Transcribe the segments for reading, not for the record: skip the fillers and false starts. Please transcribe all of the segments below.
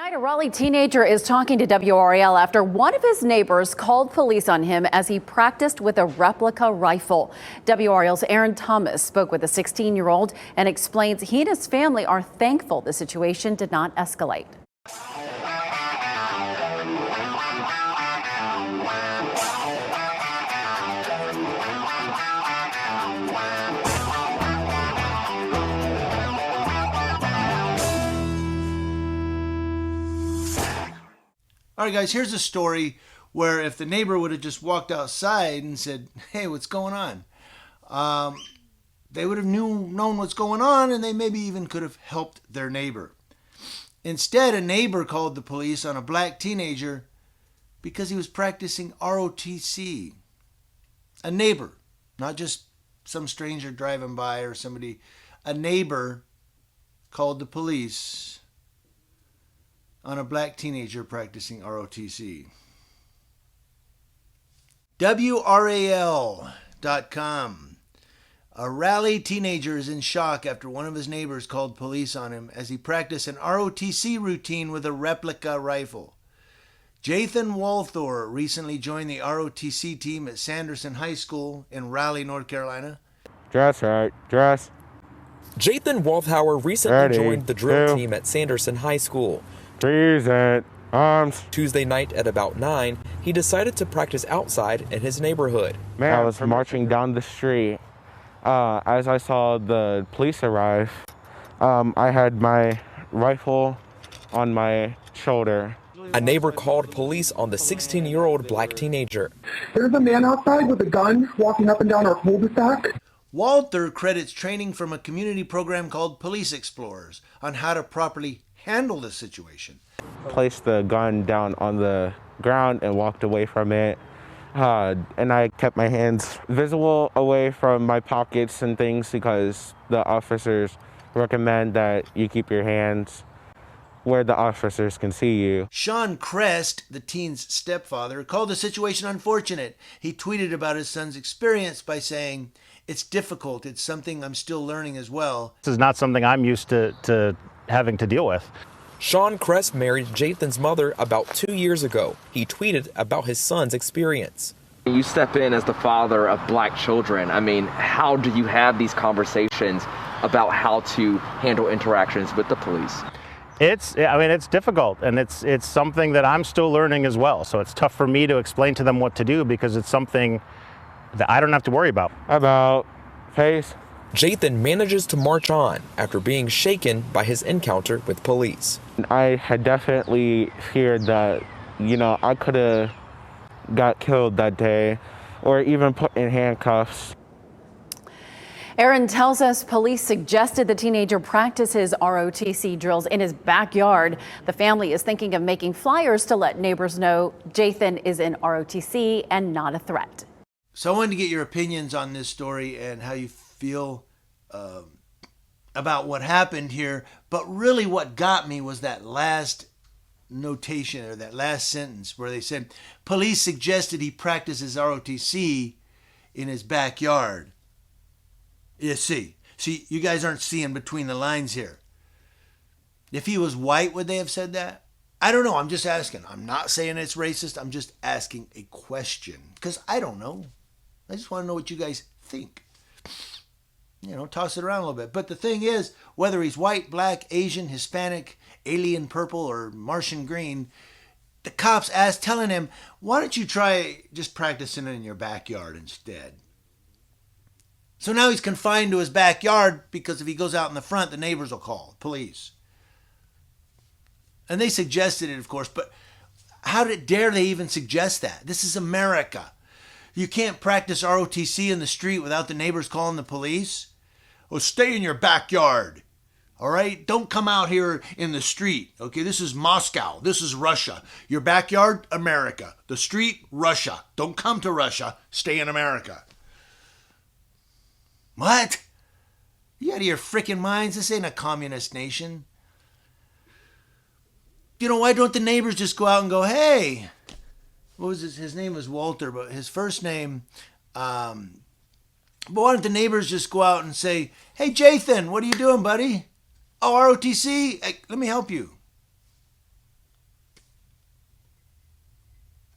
Tonight, a Raleigh teenager is talking to WRAL after one of his neighbors called police on him as he practiced with a replica rifle. WRAL's Aaron Thomas spoke with the 16-year-old and explains he and his family are thankful the situation did not escalate. All right, guys, here's a story where if the neighbor would have just walked outside and said, hey, what's going on? They would have known what's going on, and they maybe even could have helped their neighbor. Instead, a neighbor called the police on a black teenager because he was practicing ROTC. A neighbor, not just some stranger driving by or somebody. A neighbor called the police on a black teenager practicing ROTC. WRAL.com. A Raleigh teenager is in shock after one of his neighbors called police on him as he practiced an ROTC routine with a replica rifle. Jathan Walthor recently joined the ROTC team at Sanderson High School in Raleigh, North Carolina. Dress right, dress. Jathan Walthauer recently joined the drill team at Sanderson High School. Present. Arms. Tuesday night at about 9, he decided to practice outside in his neighborhood. I was marching down the street. As I saw the police arrive, I had my rifle on my shoulder. A neighbor called police on the 16-year-old black teenager. There's a man outside with a gun walking up and down our cul-de-sac. Walter credits training from a community program called Police Explorers on how to properly handle the situation. Placed the gun down on the ground and walked away from it. And I kept my hands visible away from my pockets and things because the officers recommend that you keep your hands where the officers can see you. Sean Crest, the teen's stepfather, called the situation unfortunate. He tweeted about his son's experience by saying, "It's difficult. It's something I'm still learning as well." This is not something I'm used to having to deal with. Sean Crest married Jathan's mother about 2 years ago. He tweeted about his son's experience. You step in as the father of black children. I mean, how do you have these conversations about how to handle interactions with the police? It's difficult, and it's something that I'm still learning as well. So it's tough for me to explain to them what to do because it's something that I don't have to worry about. About face. Jathan manages to march on after being shaken by his encounter with police. I had definitely feared that, I could have got killed that day or even put in handcuffs. Aaron tells us police suggested the teenager practice his ROTC drills in his backyard. The family is thinking of making flyers to let neighbors know Jathan is in ROTC and not a threat. So I wanted to get your opinions on this story and how you feel about what happened here. But really what got me was that last notation or that last sentence where they said police suggested he practices ROTC in his backyard. You see, you guys aren't seeing between the lines here. If he was white, would they have said that? I don't know. I'm just asking. I'm not saying it's racist. I'm just asking a question because I don't know. I just want to know what you guys think. Toss it around a little bit. But the thing is, whether he's white, black, Asian, Hispanic, alien purple, or Martian green, the cops telling him, why don't you try just practicing it in your backyard instead? So now he's confined to his backyard because if he goes out in the front, the neighbors will call police. And they suggested it, of course, but how dare they even suggest that? This is America. You can't practice ROTC in the street without the neighbors calling the police. Well, stay in your backyard. All right? Don't come out here in the street. Okay, this is Moscow. This is Russia. Your backyard, America. The street, Russia. Don't come to Russia. Stay in America. What? You out of your freaking minds? This ain't a communist nation. Why don't the neighbors just go out and go, hey, what was his name was Walter, but his first name, but why don't the neighbors just go out and say, hey, Jathan, what are you doing, buddy? Oh, ROTC? Hey, let me help you.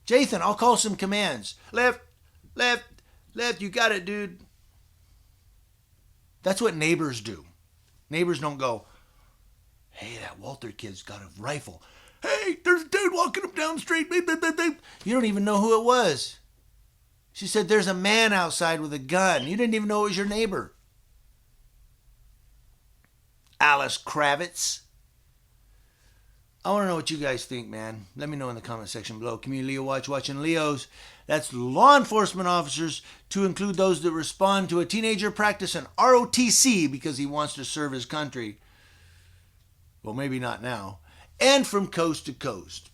Jathan, I'll call some commands. Left, left, left. You got it, dude. That's what neighbors do. Neighbors don't go, hey, that Walter kid's got a rifle. Hey, there's a dude walking up down the street. Beep, beep, beep, beep. You don't even know who it was. She said, there's a man outside with a gun. You didn't even know it was your neighbor. Alice Kravitz. I want to know what you guys think, man. Let me know in the comment section below. Community Leo Watch, watching Leos. That's law enforcement officers, to include those that respond to a teenager practicing ROTC because he wants to serve his country. Well, maybe not now. And from coast to coast.